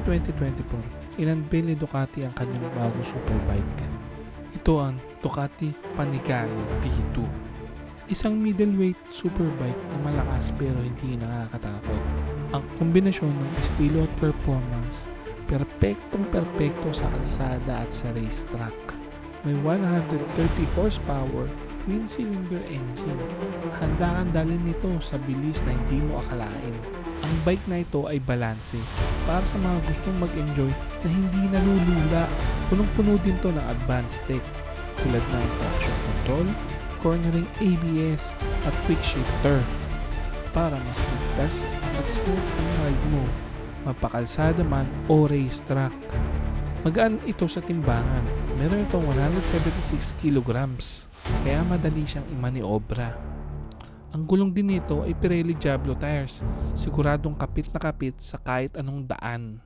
2024, in-unveil ni Ducati ang kanyang bagong superbike. Ito ang Ducati Panigale V2. Isang middleweight superbike na malakas pero hindi nakakatakot. Ang kombinasyon ng estilo at performance, perpektong-perpekto sa kalsada at sa racetrack. May 130 horsepower twin-cylinder engine. Handa kang dalhin nito sa bilis na hindi mo akalain. Ang bike na ito ay balanse para sa mga gustong mag-enjoy na hindi nalulula. Punong-puno din to ng advanced tech tulad ng traction control, cornering ABS at quick shifter para mas ligtas at smooth ang ride mo, mapakalsada man o racetrack. Magaan ito sa timbangan. Meron itong 176 kilograms, kaya madali siyang imaniobra. Ang gulong din nito ay Pirelli Diablo tires, siguradong kapit na kapit sa kahit anong daan.